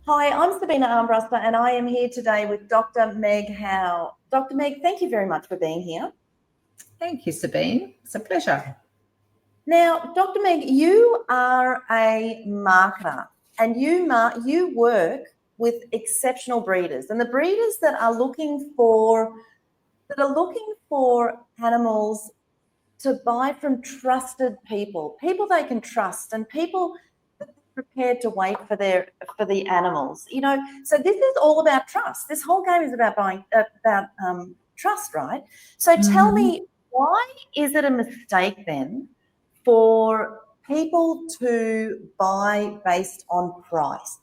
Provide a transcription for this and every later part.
Hi, I'm Sabina Armbruster, and I am here today with Dr. Meg Howe. Dr. Meg, thank you very much for being here. Thank you, Sabine. It's a pleasure. Now, Dr. Meg, you are a marketer, and you work with exceptional breeders, and the breeders that are looking for animals to buy from trusted people they can trust, and people prepared to wait for the animals. So this is all about trust. This whole game is about trust, right? So tell me, why is it a mistake then for people to buy based on price?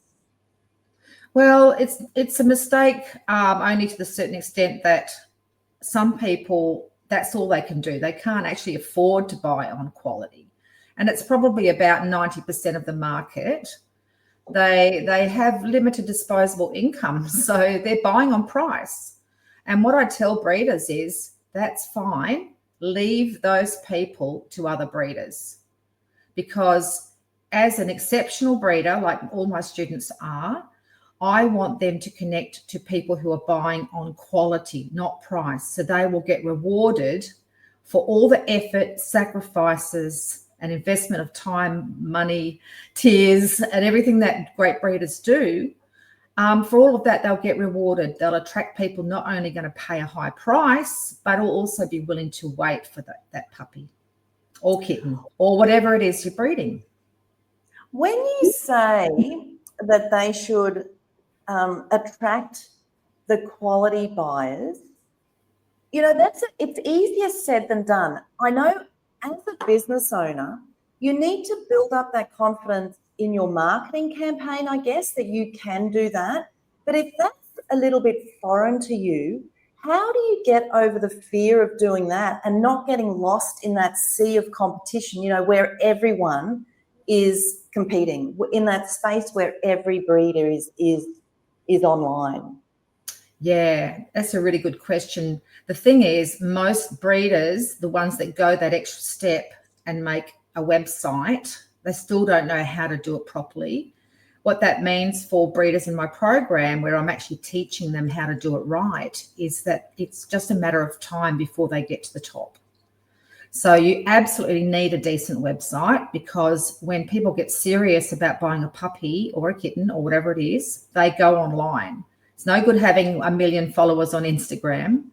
Well, it's a mistake only to the certain extent that some people, that's all they can do. They can't actually afford to buy on quality. And it's probably about 90% of the market. They have limited disposable income, so they're buying on price. And what I tell breeders is, that's fine. Leave those people to other breeders. Because as an exceptional breeder, like all my students are, I want them to connect to people who are buying on quality, not price. So they will get rewarded for all the effort, sacrifices, and investment of time, money, tears, and everything that great breeders do. For all of that, they'll get rewarded. They'll attract people not only going to pay a high price, but will also be willing to wait for that puppy or kitten or whatever it is you're breeding. When you say that they should attract the quality buyers, it's easier said than done. I know as a business owner, you need to build up that confidence in your marketing campaign, I guess, that you can do that. But if that's a little bit foreign to you, how do you get over the fear of doing that and not getting lost in that sea of competition, where everyone is competing, in that space where every breeder is online? Yeah, that's a really good question. The thing is, most breeders, the ones that go that extra step and make a website, they still don't know how to do it properly. What that means for breeders in my program, where I'm actually teaching them how to do it right, is that it's just a matter of time before they get to the top. So you absolutely need a decent website, because when people get serious about buying a puppy or a kitten or whatever it is, they go online. It's no good having 1 million followers on Instagram.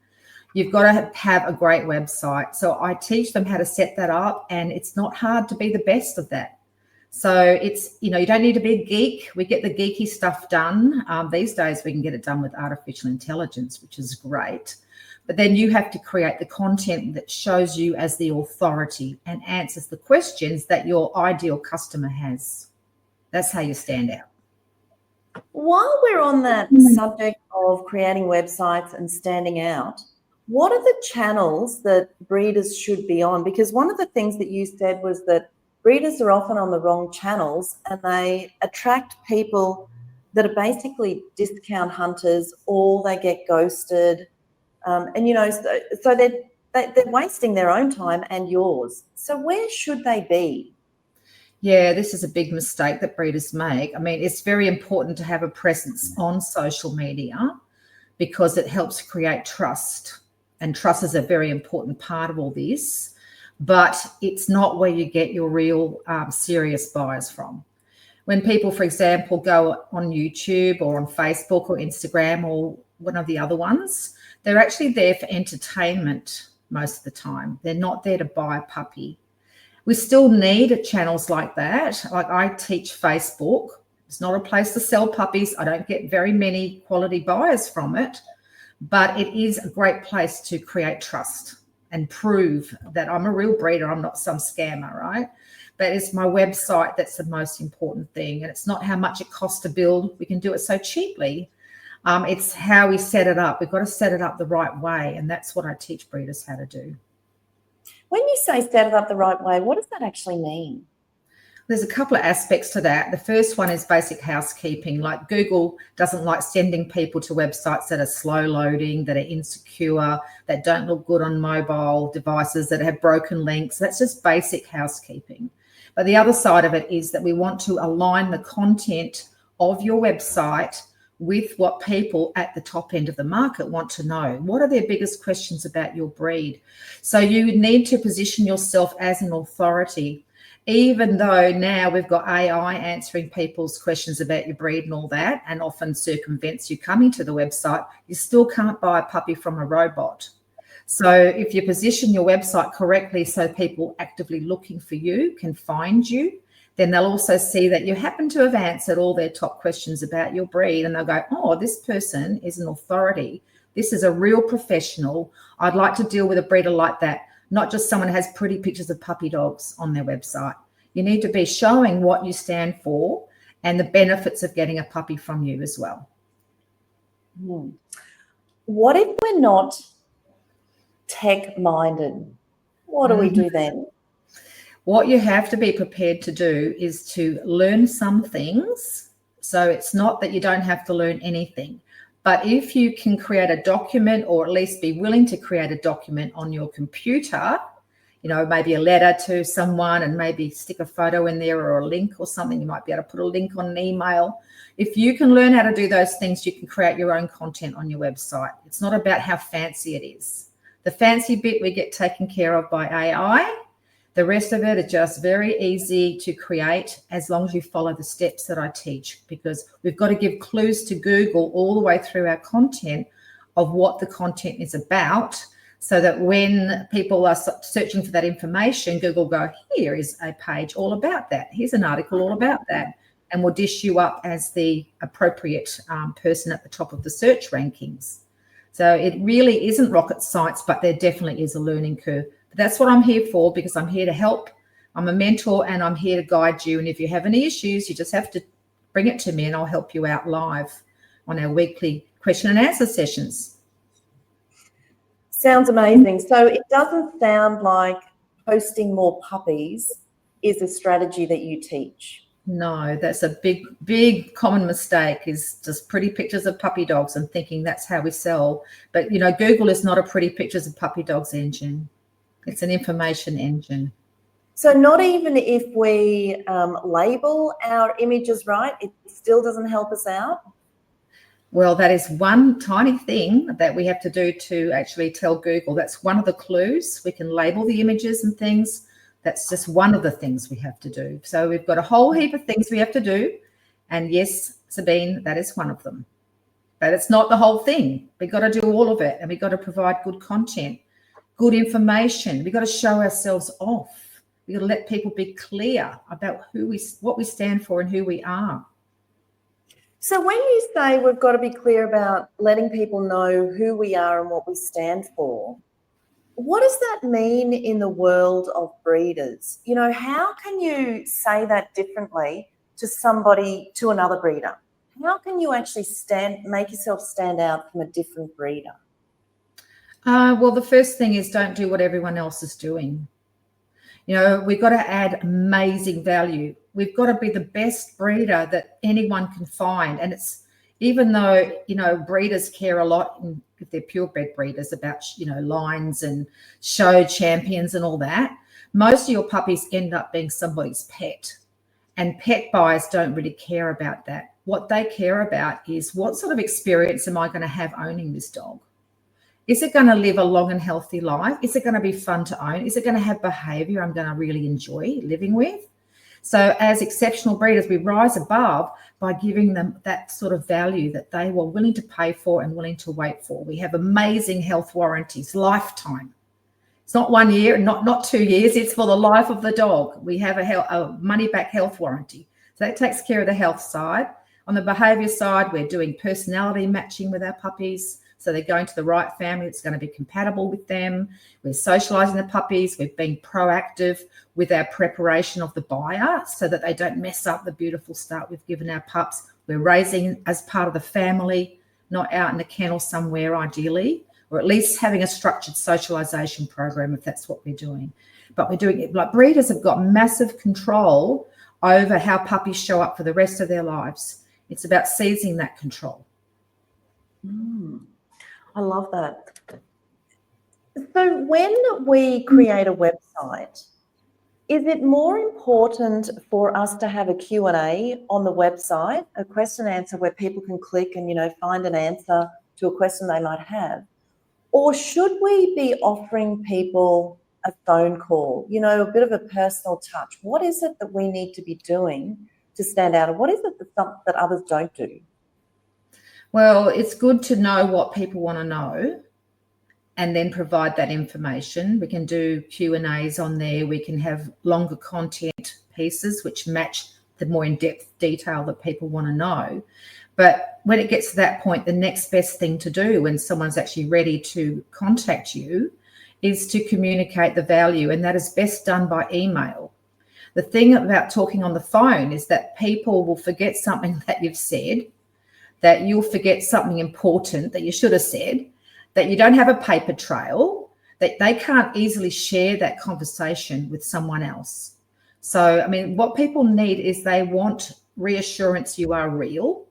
You've got to have a great website. So I teach them how to set that up, and it's not hard to be the best of that. So it's, you don't need to be a geek. We get the geeky stuff done. These days we can get it done with artificial intelligence, which is great. But then you have to create the content that shows you as the authority and answers the questions that your ideal customer has. That's how you stand out. While we're on that subject of creating websites and standing out, what are the channels that breeders should be on? Because one of the things that you said was that breeders are often on the wrong channels, and they attract people that are basically discount hunters, or they get ghosted. So they're wasting their own time and yours. So where should they be? Yeah, this is a big mistake that breeders make. I mean, it's very important to have a presence on social media, because it helps create trust. And trust is a very important part of all this. But it's not where you get your real serious buyers from. When people, for example, go on YouTube or on Facebook or Instagram or one of the other ones, they're actually there for entertainment most of the time. They're not there to buy a puppy. We still need channels like that. Like, I teach Facebook. It's not a place to sell puppies. I don't get very many quality buyers from it, but it is a great place to create trust and prove that I'm a real breeder. I'm not some scammer, right? But it's my website that's the most important thing. And it's not how much it costs to build. We can do it so cheaply. It's how we set it up. We've got to set it up the right way. And that's what I teach breeders how to do. When you say set it up the right way, what does that actually mean? There's a couple of aspects to that. The first one is basic housekeeping. Like, Google doesn't like sending people to websites that are slow loading, that are insecure, that don't look good on mobile devices, that have broken links. That's just basic housekeeping. But the other side of it is that we want to align the content of your website with what people at the top end of the market want to know. What are their biggest questions about your breed? So you need to position yourself as an authority, even though now we've got AI answering people's questions about your breed and all that, and often circumvents you coming to the website. You still can't buy a puppy from a robot. So if you position your website correctly so people actively looking for you can find you, then they'll also see that you happen to have answered all their top questions about your breed, and they'll go, oh, this person is an authority. This is a real professional. I'd like to deal with a breeder like that, not just someone who has pretty pictures of puppy dogs on their website. You need to be showing what you stand for and the benefits of getting a puppy from you as well. What if we're not tech-minded? What do we do then? What you have to be prepared to do is to learn some things. So it's not that you don't have to learn anything, but if you can create a document, or at least be willing to create a document on your computer, you know, maybe a letter to someone and maybe stick a photo in there or a link or something. You might be able to put a link on an email. If you can learn how to do those things, you can create your own content on your website. It's not about how fancy it is. The fancy bit we get taken care of by AI. The rest of it is just very easy to create as long as you follow the steps that I teach, because we've got to give clues to Google all the way through our content of what the content is about, so that when people are searching for that information, Google go, here is a page all about that. Here's an article all about that. And will dish you up as the appropriate person at the top of the search rankings. So it really isn't rocket science, but there definitely is a learning curve. But that's what I'm here for, because I'm here to help. I'm a mentor and I'm here to guide you. And if you have any issues, you just have to bring it to me and I'll help you out live on our weekly question and answer sessions. Sounds amazing. So it doesn't sound like posting more puppies is a strategy that you teach. No, that's a big common mistake, is just pretty pictures of puppy dogs and thinking that's how we sell. But, you know, Google is not a pretty pictures of puppy dogs engine. It's an information engine. So not even if we label our images right, it still doesn't help us out? Well, that is one tiny thing that we have to do to actually tell Google. That's one of the clues. We can label the images and things. That's just one of the things we have to do. So we've got a whole heap of things we have to do. And yes, Sabine, that is one of them. But it's not the whole thing. We've got to do all of it, and we've got to provide good content, good information. We've got to show ourselves off. We've got to let people be clear about what we stand for and who we are. So when you say we've got to be clear about letting people know who we are and what we stand for, what does that mean in the world of breeders? You know, how can you say that differently to another breeder? How can you actually make yourself stand out from a different breeder? Well, the first thing is don't do what everyone else is doing. You know, we've got to add amazing value. We've got to be the best breeder that anyone can find. And it's, even though, you know, breeders care a lot, if they're purebred breeders, about, you know, lines and show champions and all that, most of your puppies end up being somebody's pet. And pet buyers don't really care about that. What they care about is, what sort of experience am I going to have owning this dog? Is it going to live a long and healthy life? Is it going to be fun to own? Is it going to have behavior I'm going to really enjoy living with? So as exceptional breeders, we rise above by giving them that sort of value that they were willing to pay for and willing to wait for. We have amazing health warranties, lifetime. It's not 1 year, not 2 years. It's for the life of the dog. We have a money-back health warranty. So that takes care of the health side. On the behavior side, we're doing personality matching with our puppies. So they're going to the right family that's going to be compatible with them. We're socializing the puppies. We're being proactive with our preparation of the buyer so that they don't mess up the beautiful start we've given our pups. We're raising as part of the family, not out in a kennel somewhere ideally, or at least having a structured socialization program if that's what we're doing. But we're doing it like breeders have got massive control over how puppies show up for the rest of their lives. It's about seizing that control. I love that. So when we create a website, Is it more important for us to have a Q&A on the website, a question and answer where people can click and, find an answer to a question they might have? Or should we be offering people a phone call, a bit of a personal touch? What is it that we need to be doing to stand out? And what is it that others don't do? Well, it's good to know what people want to know and then provide that information. We can do Q&As on there. We can have longer content pieces which match the more in-depth detail that people want to know. But when it gets to that point, the next best thing to do when someone's actually ready to contact you is to communicate the value, and that is best done by email. The thing about talking on the phone is that people will forget something that you've said, that you'll forget something important that you should have said, that you don't have a paper trail, that they can't easily share that conversation with someone else. So, what people need is they want reassurance you are real.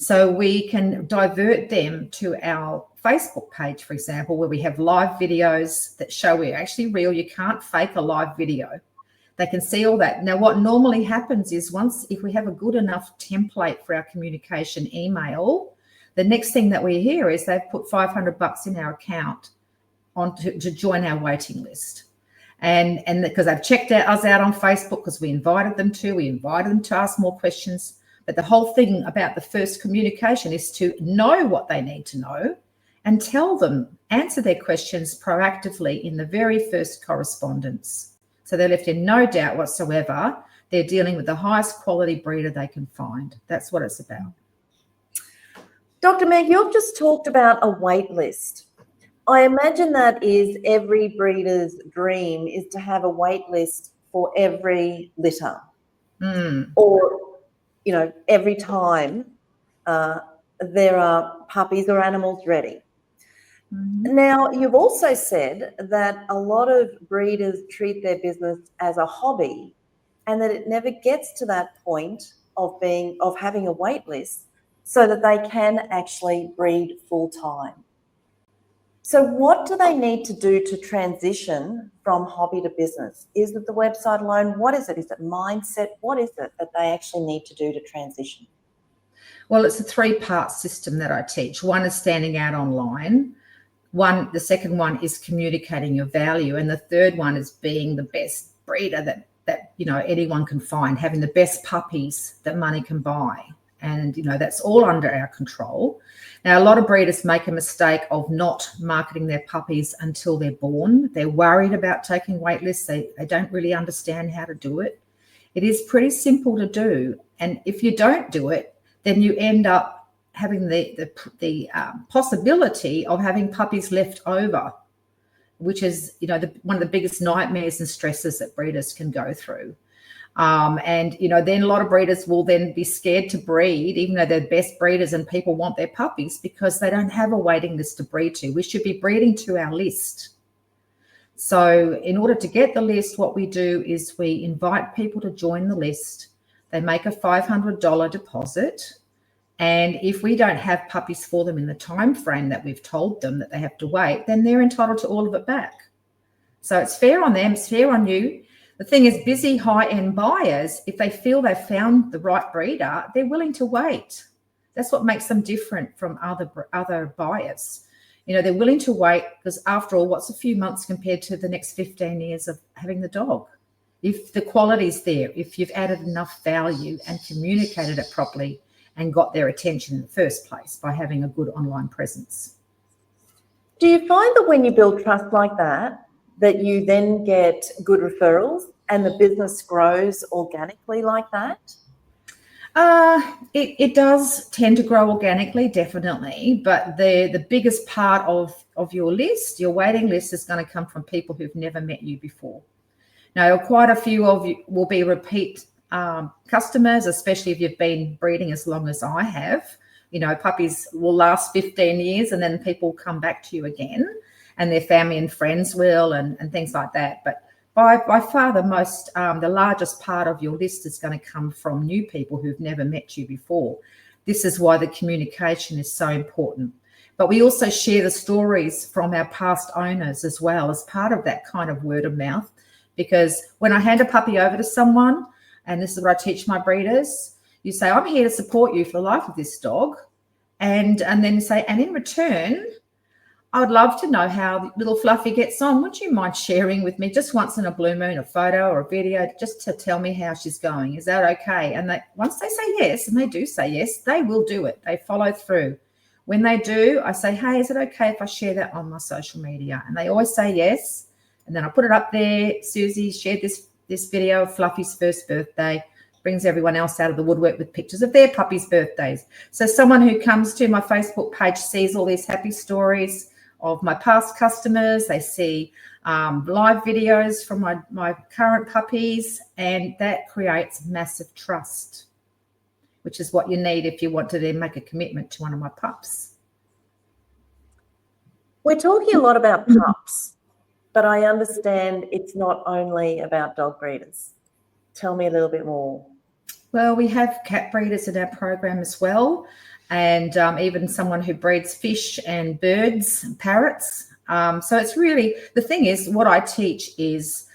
So we can divert them to our Facebook page, for example, where we have live videos that show we're actually real. You can't fake a live video. They can see all that. Now, what normally happens is if we have a good enough template for our communication email, the next thing that we hear is they've put $500 in our account to join our waiting list. And because they've checked us out on Facebook because we invited them to ask more questions. But the whole thing about the first communication is to know what they need to know and tell them, answer their questions proactively in the very first correspondence. So they're left in no doubt whatsoever they're dealing with the highest quality breeder they can find. That's what it's about. Dr. Meg, you've just talked about a wait list. I imagine that is every breeder's dream, is to have a wait list for every litter. Or, every time there are puppies or animals ready. Mm-hmm. Now, you've also said that a lot of breeders treat their business as a hobby and that it never gets to that point of having a wait list so that they can actually breed full time. So what do they need to do to transition from hobby to business? Is it the website alone? What is it? Is it mindset? What is it that they actually need to do to transition? Well, it's a 3-part system that I teach. One is standing out online. The second one is communicating your value. And the third one is being the best breeder that anyone can find, having the best puppies that money can buy. And, that's all under our control. Now, a lot of breeders make a mistake of not marketing their puppies until they're born. They're worried about taking wait lists. They don't really understand how to do it. It is pretty simple to do. And if you don't do it, then you end up having the possibility of having puppies left over, which is, one of the biggest nightmares and stresses that breeders can go through. Then a lot of breeders will then be scared to breed, even though they're best breeders and people want their puppies, because they don't have a waiting list to breed to. We should be breeding to our list. So in order to get the list, what we do is we invite people to join the list. They make a $500 deposit. And if we don't have puppies for them in the time frame that we've told them that they have to wait, then they're entitled to all of it back. So it's fair on them, it's fair on you. The thing is, busy high-end buyers, if they feel they've found the right breeder, they're willing to wait. That's what makes them different from other buyers. They're willing to wait because, after all, what's a few months compared to the next 15 years of having the dog? If the quality's there, if you've added enough value and communicated it properly and got their attention in the first place by having a good online presence. Do you find that when you build trust like that you then get good referrals and the business grows organically like that? It does tend to grow organically, definitely. But the biggest part of your list, your waiting list, is going to come from people who've never met you before. Now, quite a few of you will be repeat customers, especially if you've been breeding as long as I have. Puppies will last 15 years and then people come back to you again, and their family and friends will, and things like that. But by far the largest part of your list is going to come from new people who've never met you before. This is why the communication is so important. But we also share the stories from our past owners as well as part of that kind of word of mouth, Because when I hand a puppy over to someone, and this is what I teach my breeders, you say, I'm here to support you for the life of this dog. And then say, and in return, I would love to know how little Fluffy gets on. Would you mind sharing with me just once in a blue moon, a photo or a video, just to tell me how she's going? Is that okay? And once they say yes, and they do say yes, they will do it. They follow through. When they do, I say, hey, is it okay if I share that on my social media? And they always say yes. And then I put it up there. Susie shared this video of Fluffy's first birthday. Brings everyone else out of the woodwork with pictures of their puppies' birthdays. So someone who comes to my Facebook page sees all these happy stories of my past customers. They see live videos from my current puppies, and that creates massive trust, which is what you need if you want to then make a commitment to one of my pups. We're talking a lot about pups, but I understand it's not only about dog breeders. Tell me a little bit more. Well, we have cat breeders in our program as well, and even someone who breeds fish and birds and parrots. So it's really, the thing is, what I teach is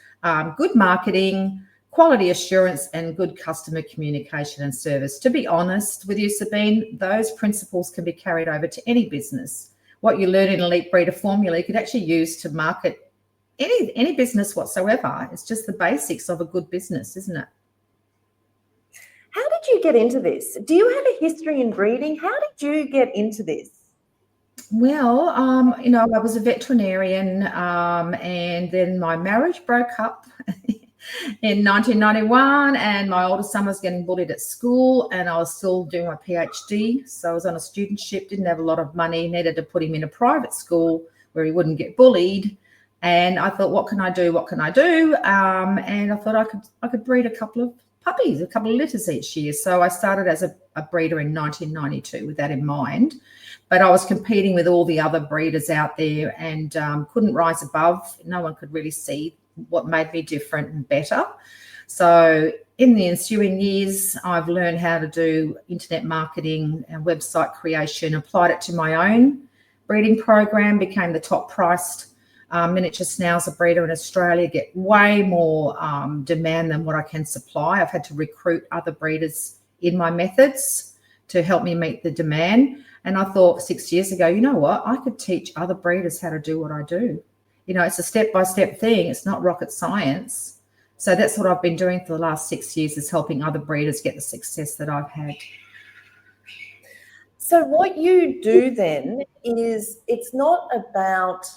good marketing, quality assurance, and good customer communication and service. To be honest with you, Sabine, those principles can be carried over to any business. What you learn in Elite Breeder Formula, you could actually use to market any business whatsoever. It's just the basics of a good business, isn't it? How did you get into this? Do you have a history in breeding? How did you get into this? Well, I was a veterinarian, and then my marriage broke up in 1991, and my oldest son was getting bullied at school, and I was still doing my PhD. So I was on a studentship, didn't have a lot of money, needed to put him in a private school where he wouldn't get bullied. And I thought, what can I do? What can I do? And I thought I could breed a couple of puppies, a couple of litters each year. So I started as a breeder in 1992 with that in mind. But I was competing with all the other breeders out there, and couldn't rise above. No one could really see what made me different and better. So in the ensuing years, I've learned how to do internet marketing and website creation, applied it to my own breeding program, became the top priced miniature schnauzer breeder in Australia, get way more demand than what I can supply. I've had to recruit other breeders in my methods to help me meet the demand. And I thought 6 years ago, you know what, I could teach other breeders how to do what I do. It's a step-by-step thing. It's not rocket science. So that's what I've been doing for the last 6 years, is helping other breeders get the success that I've had. So what you do then is, it's not about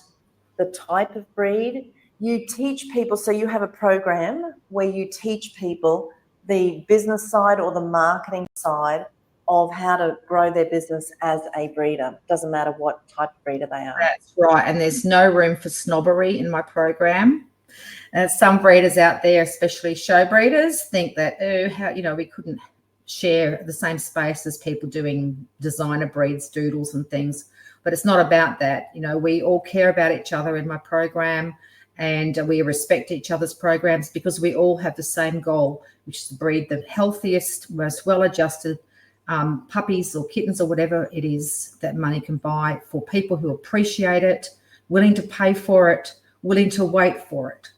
the type of breed. You teach people, so you have a program where you teach people the business side or the marketing side of how to grow their business as a breeder. Doesn't matter what type of breeder they are. That's right. And there's no room for snobbery in my program. Some breeders out there, especially show breeders, think that, we couldn't share the same space as people doing designer breeds, doodles and things. But it's not about that. We all care about each other in my program, and we respect each other's programs, because we all have the same goal, which is to breed the healthiest, most well-adjusted puppies or kittens or whatever it is that money can buy, for people who appreciate it, willing to pay for it, willing to wait for it.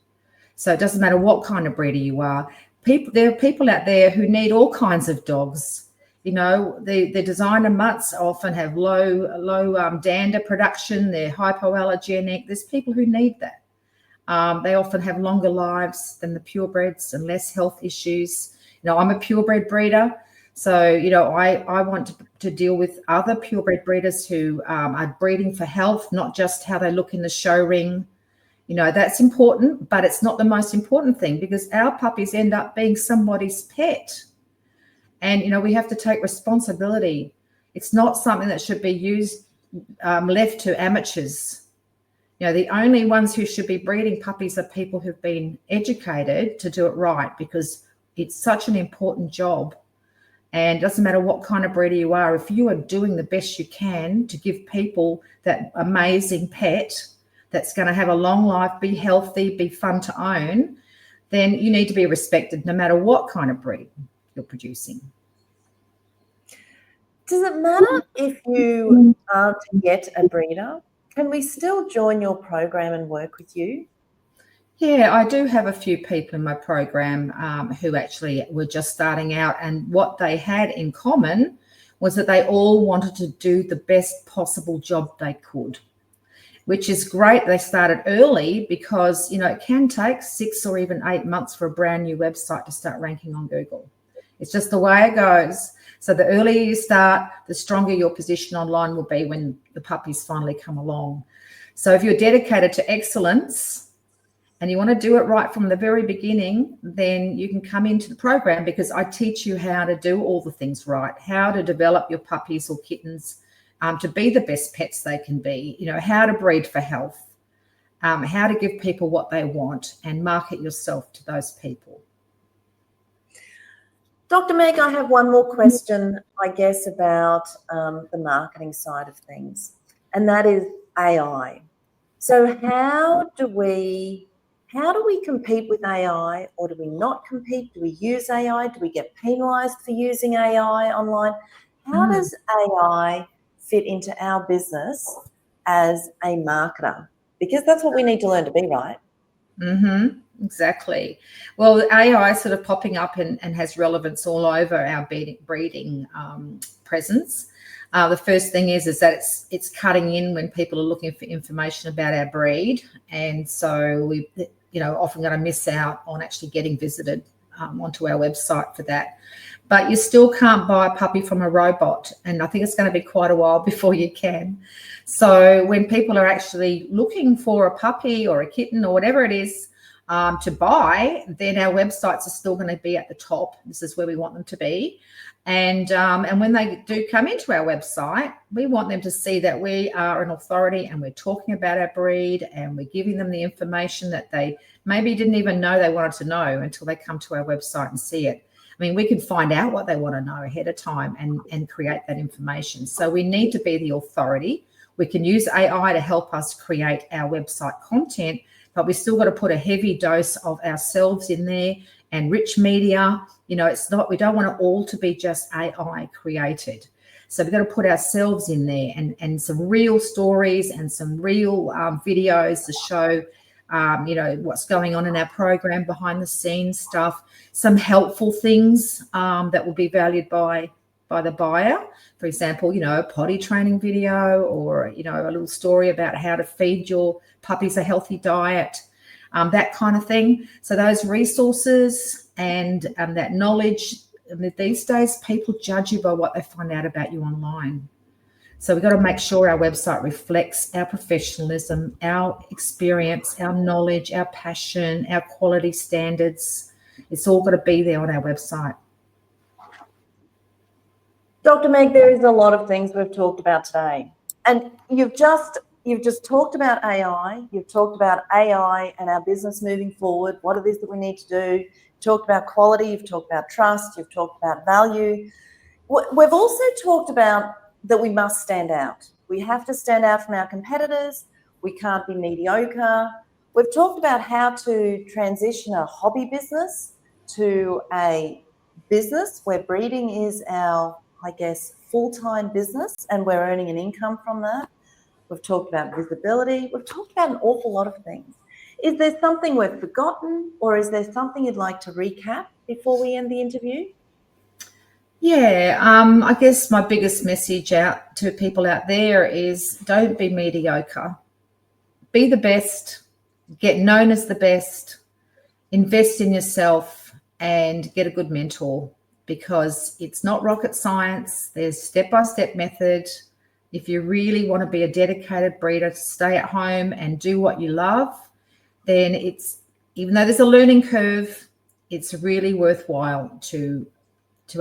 So it doesn't matter what kind of breeder you are. There are people out there who need all kinds of dogs. The designer mutts often have low dander production. They're hypoallergenic. There's people who need that. They often have longer lives than the purebreds and less health issues. I'm a purebred breeder. So, I want to deal with other purebred breeders who are breeding for health, not just how they look in the show ring. That's important, but it's not the most important thing, because our puppies end up being somebody's pet. And, we have to take responsibility. It's not something that should be left to amateurs. The only ones who should be breeding puppies are people who've been educated to do it right, because it's such an important job. And it doesn't matter what kind of breeder you are, if you are doing the best you can to give people that amazing pet that's going to have a long life, be healthy, be fun to own, then you need to be respected no matter what kind of breed you're producing. Does it matter if you aren't yet a breeder? Can we still join your program and work with you? Yeah, I do have a few people in my program who actually were just starting out, and what they had in common was that they all wanted to do the best possible job they could, which is great. They started early because, it can take 6 or even 8 months for a brand new website to start ranking on Google. It's just the way it goes. So the earlier you start, the stronger your position online will be when the puppies finally come along. So if you're dedicated to excellence and you want to do it right from the very beginning, then you can come into the program, because I teach you how to do all the things right, how to develop your puppies or kittens to be the best pets they can be, how to breed for health, how to give people what they want and market yourself to those people. Dr. Meg, I have one more question, I guess, about the marketing side of things, and that is AI. So how do we compete with AI, or do we not compete? Do we use AI? Do we get penalized for using AI online? How does AI fit into our business as a marketer? Because that's what we need to learn to be, right? Exactly. Well, AI is sort of popping up and has relevance all over our breeding presence. The first thing is that it's cutting in when people are looking for information about our breed, and so we often going to miss out on actually getting visited onto our website for that. But you still can't buy a puppy from a robot, and I think it's going to be quite a while before you can. So when people are actually looking for a puppy or a kitten or whatever it is to buy, then our websites are still going to be at the top. This is where we want them to be. And when they do come into our website, we want them to see that we are an authority and we're talking about our breed, and we're giving them the information that they maybe didn't even know they wanted to know until they come to our website and see it. I mean, we can find out what they want to know ahead of time and create that information. So we need to be the authority. We can use AI to help us create our website content, but we still got to put a heavy dose of ourselves in there and rich media. It's not, we don't want it all to be just AI created. So we've got to put ourselves in there and some real stories and some real videos to show, what's going on in our program, behind the scenes stuff, some helpful things that will be valued by the buyer. For example, a potty training video, or, a little story about how to feed your puppies a healthy diet, that kind of thing. So those resources and that knowledge, these days people judge you by what they find out about you online. So we've got to make sure our website reflects our professionalism, our experience, our knowledge, our passion, our quality standards. It's all got to be there on our website. Dr. Meg, there is a lot of things we've talked about today, and you've just talked about AI. You've talked about AI and our business moving forward, what it is that we need to do. You've talked about quality. You've talked about trust. You've talked about value. We've also talked about that we must stand out. We have to stand out from our competitors. We can't be mediocre. We've talked about how to transition a hobby business to a business where breeding is our, I guess, full-time business, and we're earning an income from that. We've talked about visibility. We've talked about an awful lot of things. Is there something we've forgotten, or is there something you'd like to recap before we end the interview? Yeah, I guess my biggest message out to people out there is don't be mediocre. Be the best, get known as the best, invest in yourself, and get a good mentor, because it's not rocket science. There's step-by-step method. If you really want to be a dedicated breeder, stay at home and do what you love, then even though there's a learning curve, it's really worthwhile to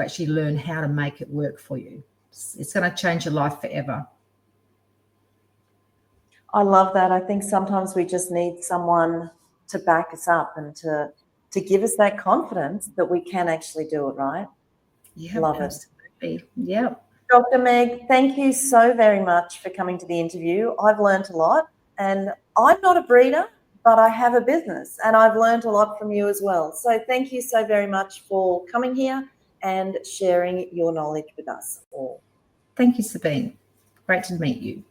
actually learn how to make it work for you. It's going to change your life forever. I love that. I think sometimes we just need someone to back us up and to give us that confidence that we can actually do it, right? Yeah, love absolutely. it. Yeah. Dr. Meg, thank you so very much for coming to the interview. I've learned a lot, and I'm not a breeder, but I have a business, and I've learned a lot from you as well. So thank you so very much for coming here and sharing your knowledge with us all. Thank you, Sabine. Great to meet you.